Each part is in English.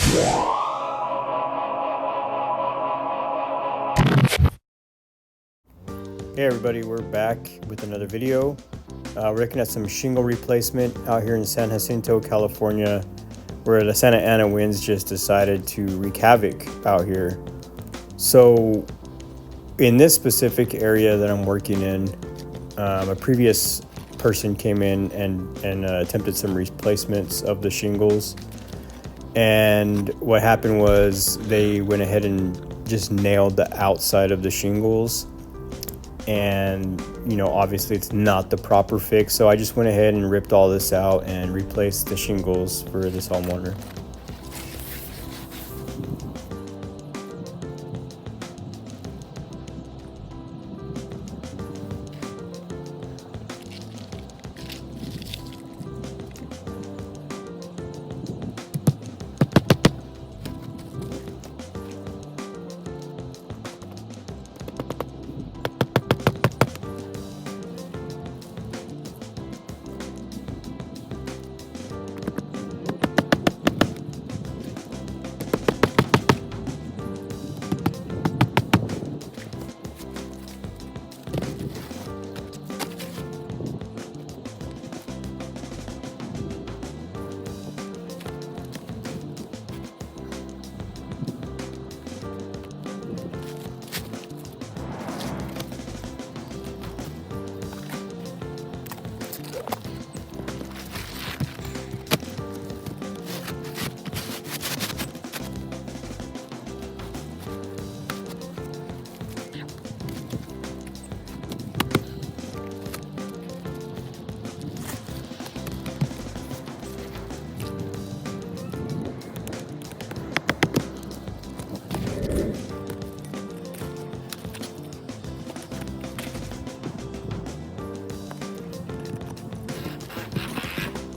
Hey everybody, we're back with another video. We're looking at some shingle replacement out here in San Jacinto, California, where the Santa Ana winds just decided to wreak havoc out here. So in this specific area that I'm working in, a previous person came in and attempted some replacements of the shingles. And what happened was they went ahead and just nailed the outside of the shingles. And obviously it's not the proper fix, so I just went ahead and ripped all this out and replaced the shingles for this homeowner.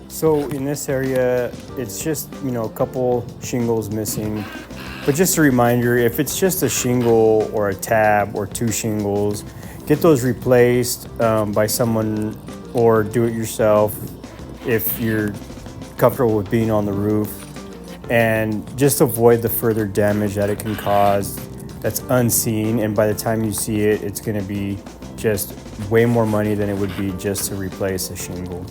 So in this area, it's just, a couple shingles missing. But just a reminder, if it's just a shingle or a tab or two shingles, get those replaced by someone or do it yourself if you're comfortable with being on the roof. And just avoid the further damage that it can cause that's unseen. And by the time you see it, it's going to be just way more money than it would be just to replace a shingle.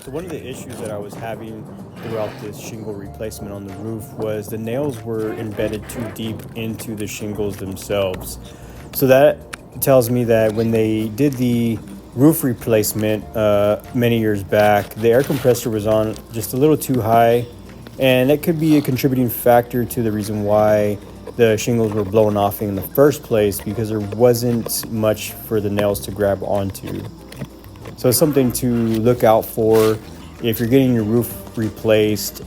So one of the issues that I was having throughout this shingle replacement on the roof was the nails were embedded too deep into the shingles themselves. So that tells me that when they did the roof replacement many years back, the air compressor was on just a little too high, and that could be a contributing factor to the reason why the shingles were blown off in the first place, because there wasn't much for the nails to grab onto. So it's something to look out for if you're getting your roof replaced,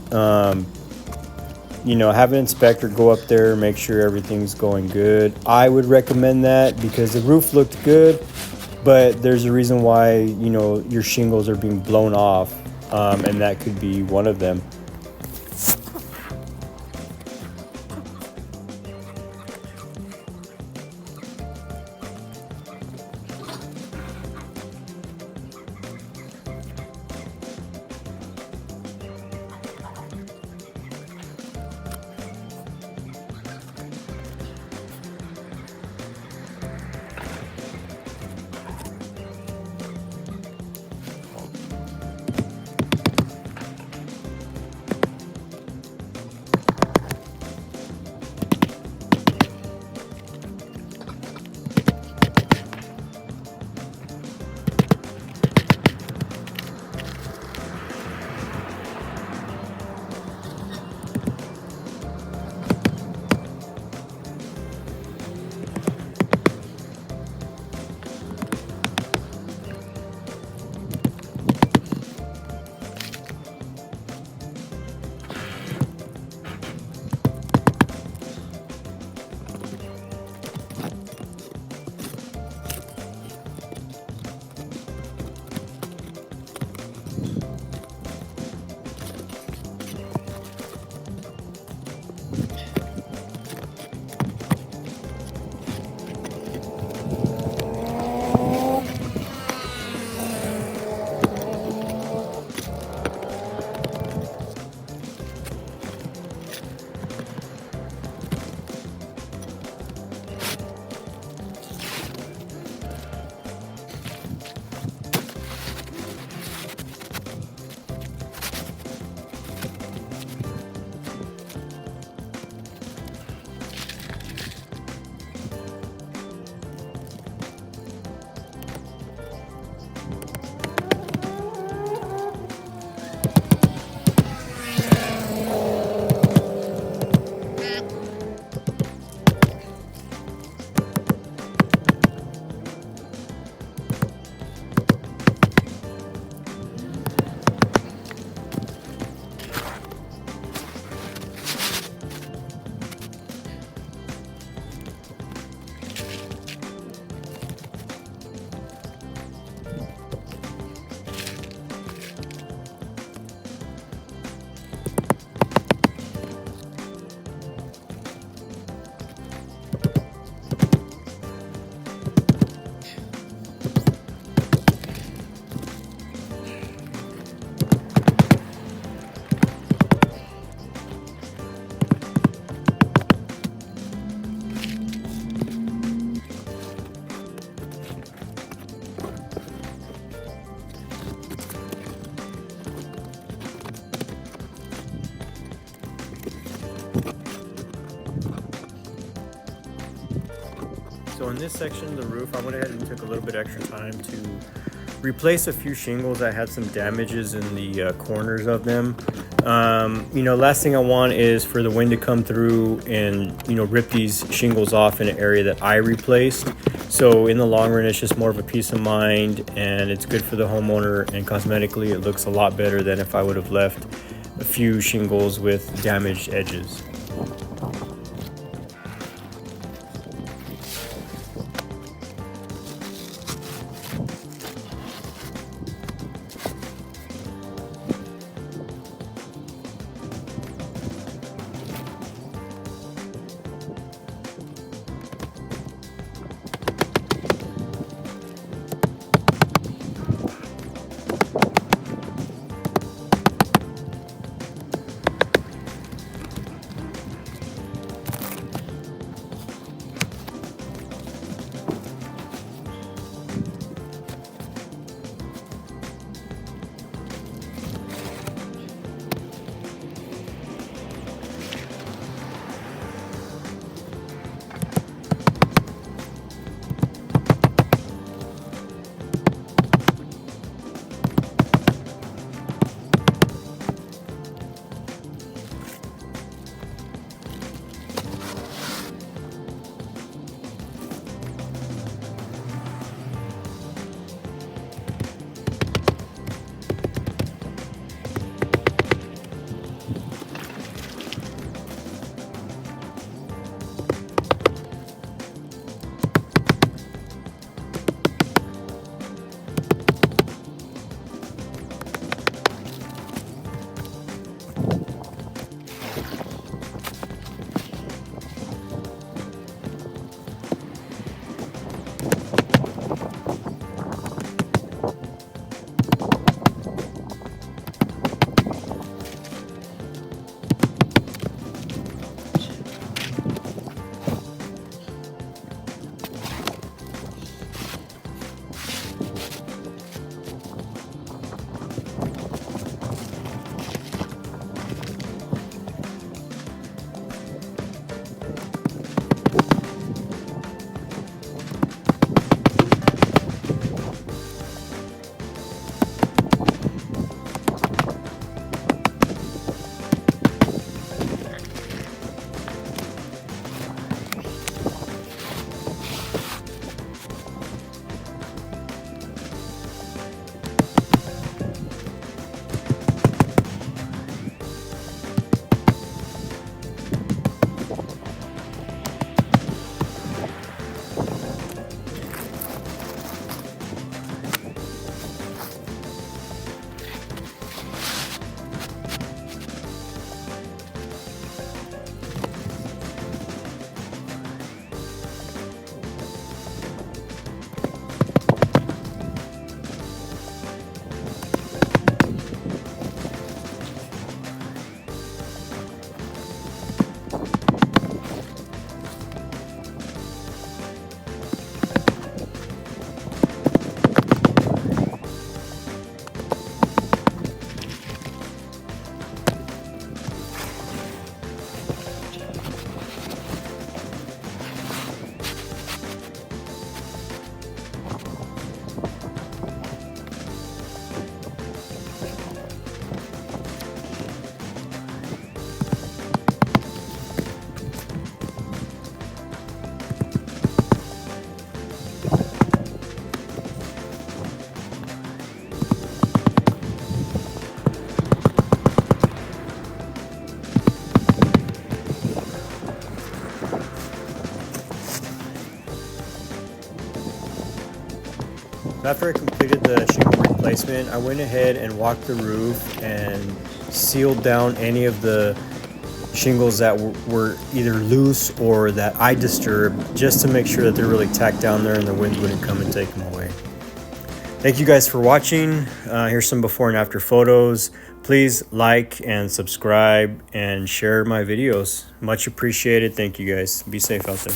you know, have an inspector go up there, make sure everything's going good. I would recommend that because the roof looked good, but there's a reason why, you know, your shingles are being blown off, and that could be one of them. So in this section of the roof, I went ahead and took a little bit extra time to replace a few shingles. I had some damages in the corners of them. You know, last thing I want is for the wind to come through and, you know, rip these shingles off in an area that I replaced. So in the long run, it's just more of a peace of mind, and it's good for the homeowner, and cosmetically it looks a lot better than if I would have left a few shingles with damaged edges. After I completed the shingle replacement, I went ahead and walked the roof and sealed down any of the shingles that were either loose or that I disturbed, just to make sure that they're really tacked down there and the wind wouldn't come and take them away. Thank you guys for watching. Here's some before and after photos. Please like and subscribe and share my videos. Much appreciated. Thank you guys. Be safe out there.